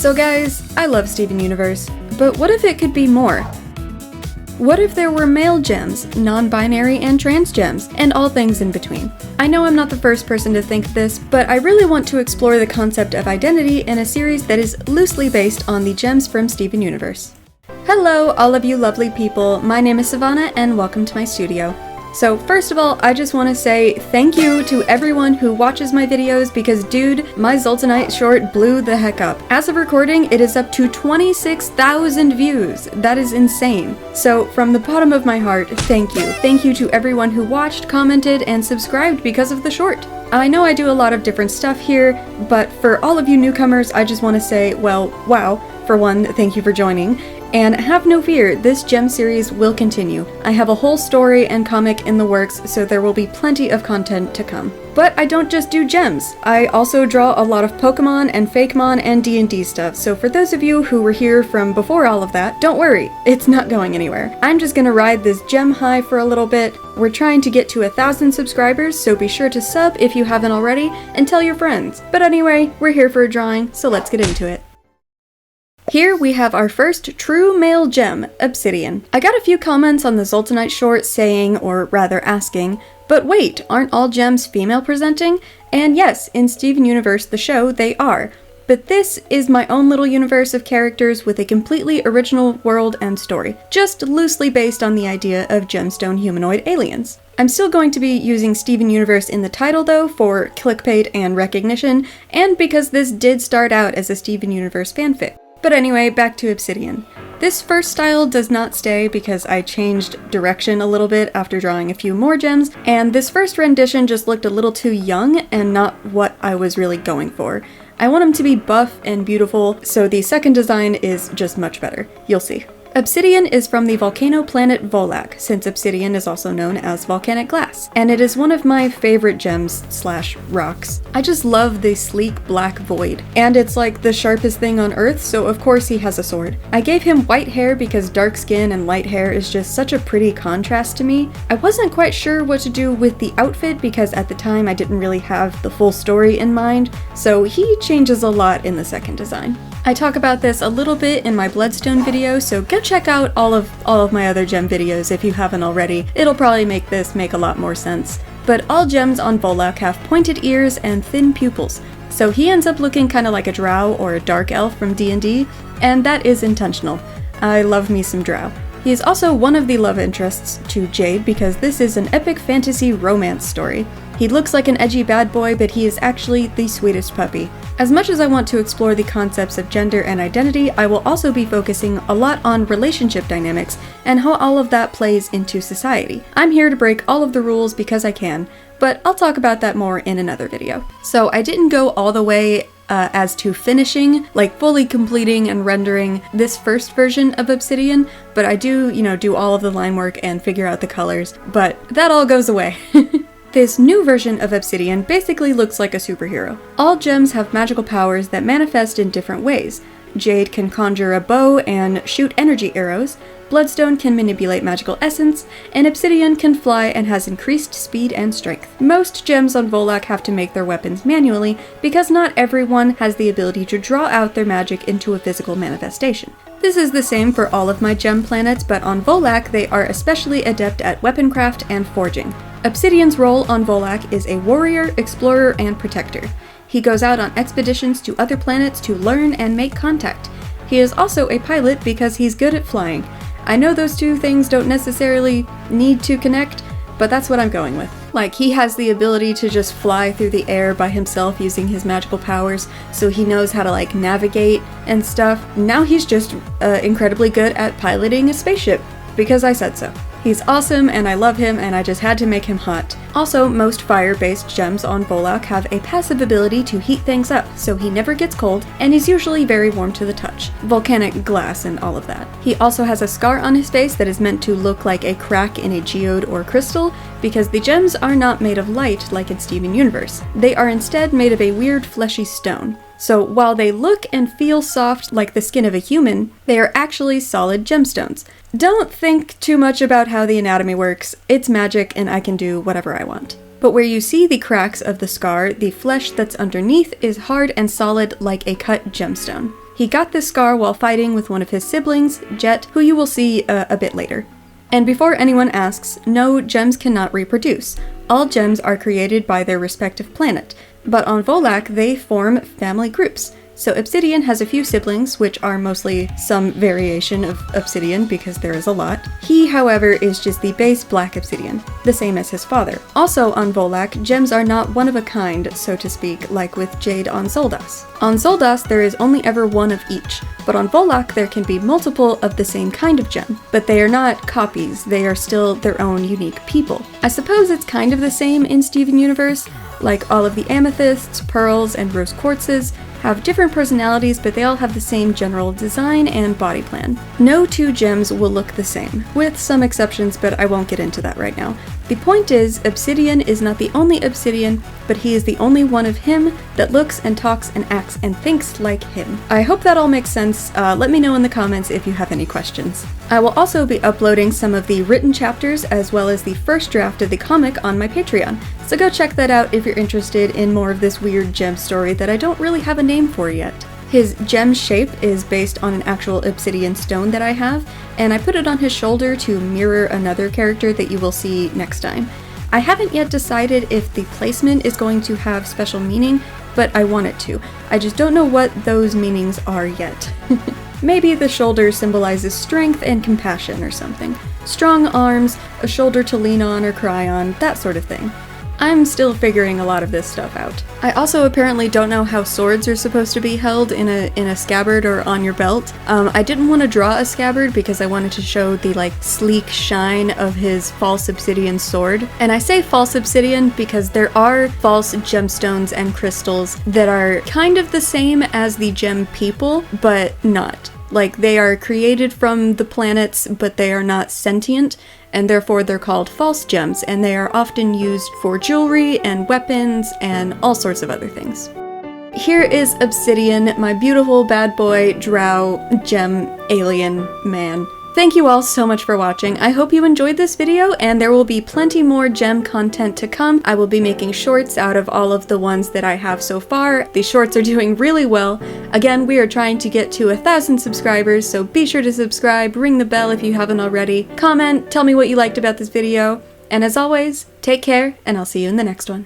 So guys, I love Steven Universe, but what if it could be more? What if there were male gems, non-binary and trans gems, and all things in between? I know I'm not the first person to think this, but I really want to explore the concept of identity in a series that is loosely based on the gems from Steven Universe. Hello, all of you lovely people, my name is Sivana and welcome to my studio. So first of all, I just want to say thank you to everyone who watches my videos because dude, my Zoltanite short blew the heck up. As of recording, it is up to 26,000 views. That is insane. So from the bottom of my heart, thank you. Thank you to everyone who watched, commented, and subscribed because of the short. I know I do a lot of different stuff here, but for all of you newcomers, I just want to say, well, wow. For one, thank you for joining. And have no fear, this gem series will continue. I have a whole story and comic in the works, so there will be plenty of content to come. But I don't just do gems. I also draw a lot of Pokémon and Fakemon and D&D stuff, so for those of you who were here from before all of that, don't worry, it's not going anywhere. I'm just gonna ride this gem high for a little bit. We're trying to get to 1,000 subscribers, so be sure to sub if you haven't already, and tell your friends. But anyway, we're here for a drawing, so let's get into it. Here we have our first true male gem, Obsidian. I got a few comments on the Zoltanite short saying, or rather asking, but wait, aren't all gems female presenting? And yes, in Steven Universe the show, they are. But this is my own little universe of characters with a completely original world and story, just loosely based on the idea of gemstone humanoid aliens. I'm still going to be using Steven Universe in the title though for clickbait and recognition, and because this did start out as a Steven Universe fanfic. But anyway, back to Obsidian. This first style does not stay because I changed direction a little bit after drawing a few more gems, and this first rendition just looked a little too young and not what I was really going for. I want him to be buff and beautiful, so the second design is just much better. You'll see. Obsidian is from the volcano planet Volak, since obsidian is also known as volcanic glass, and it is one of my favorite gems slash rocks. I just love the sleek black void, and it's like the sharpest thing on earth, so of course he has a sword. I gave him white hair because dark skin and light hair is just such a pretty contrast to me. I wasn't quite sure what to do with the outfit because at the time I didn't really have the full story in mind, so he changes a lot in the second design. I talk about this a little bit in my Bloodstone video, so go check out all of my other gem videos if you haven't already. It'll probably make this make a lot more sense. But all gems on Volak have pointed ears and thin pupils, so he ends up looking kind of like a drow or a dark elf from D&D, and that is intentional. I love me some drow. He is also one of the love interests to Jade because this is an epic fantasy romance story. He looks like an edgy bad boy, but he is actually the sweetest puppy. As much as I want to explore the concepts of gender and identity, I will also be focusing a lot on relationship dynamics and how all of that plays into society. I'm here to break all of the rules because I can, but I'll talk about that more in another video. So I didn't go all the way as to finishing, like fully completing and rendering this first version of Obsidian, but I do, do all of the line work and figure out the colors, but that all goes away. This new version of Obsidian basically looks like a superhero. All gems have magical powers that manifest in different ways. Jade can conjure a bow and shoot energy arrows, Bloodstone can manipulate magical essence, and Obsidian can fly and has increased speed and strength. Most gems on Volak have to make their weapons manually because not everyone has the ability to draw out their magic into a physical manifestation. This is the same for all of my gem planets, but on Volak they are especially adept at weaponcraft and forging. Obsidian's role on Volak is a warrior, explorer, and protector. He goes out on expeditions to other planets to learn and make contact. He is also a pilot because he's good at flying. I know those two things don't necessarily need to connect, but that's what I'm going with. Like, he has the ability to just fly through the air by himself using his magical powers, so he knows how to like navigate and stuff. Now he's just incredibly good at piloting a spaceship, because I said so. He's awesome and I love him and I just had to make him hot. Also, most fire-based gems on Volak have a passive ability to heat things up, so he never gets cold and he's usually very warm to the touch. Volcanic glass and all of that. He also has a scar on his face that is meant to look like a crack in a geode or crystal because the gems are not made of light like in Steven Universe. They are instead made of a weird fleshy stone. So while they look and feel soft like the skin of a human, they are actually solid gemstones. Don't think too much about how the anatomy works, it's magic and I can do whatever I want. But where you see the cracks of the scar, the flesh that's underneath is hard and solid like a cut gemstone. He got this scar while fighting with one of his siblings, Jet, who you will see a bit later. And before anyone asks, no, gems cannot reproduce. All gems are created by their respective planet, but on Volak they form family groups. So Obsidian has a few siblings, which are mostly some variation of Obsidian because there is a lot. He, however, is just the base black Obsidian, the same as his father. Also on Volak, gems are not one of a kind, so to speak, like with Jade on Xoldas. On Xoldas, there is only ever one of each, but on Volak there can be multiple of the same kind of gem. But they are not copies, they are still their own unique people. I suppose it's kind of the same in Steven Universe, like all of the amethysts, pearls, and rose quartzes have different personalities, but they all have the same general design and body plan. No two gems will look the same, with some exceptions, but I won't get into that right now. The point is, Obsidian is not the only Obsidian, but he is the only one of him that looks and talks and acts and thinks like him. I hope that all makes sense. Let me know in the comments if you have any questions. I will also be uploading some of the written chapters as well as the first draft of the comic on my Patreon, so go check that out if you're interested in more of this weird gem story that I don't really have a name for yet. His gem shape is based on an actual obsidian stone that I have, and I put it on his shoulder to mirror another character that you will see next time. I haven't yet decided if the placement is going to have special meaning, but I want it to. I just don't know what those meanings are yet. Maybe the shoulder symbolizes strength and compassion or something. Strong arms, a shoulder to lean on or cry on, that sort of thing. I'm still figuring a lot of this stuff out. I also apparently don't know how swords are supposed to be held in a scabbard or on your belt. I didn't want to draw a scabbard because I wanted to show the sleek shine of his false obsidian sword. And I say false obsidian because there are false gemstones and crystals that are kind of the same as the gem people, but not. They are created from the planets, but they are not sentient, and therefore they're called false gems, and they are often used for jewelry and weapons and all sorts of other things. Here is Obsidian, my beautiful bad boy drow gem alien man. Thank you all so much for watching. I hope you enjoyed this video, and there will be plenty more gem content to come. I will be making shorts out of all of the ones that I have so far. The shorts are doing really well. Again, we are trying to get to 1,000 subscribers, so be sure to subscribe, ring the bell if you haven't already, comment, tell me what you liked about this video, and as always, take care, and I'll see you in the next one.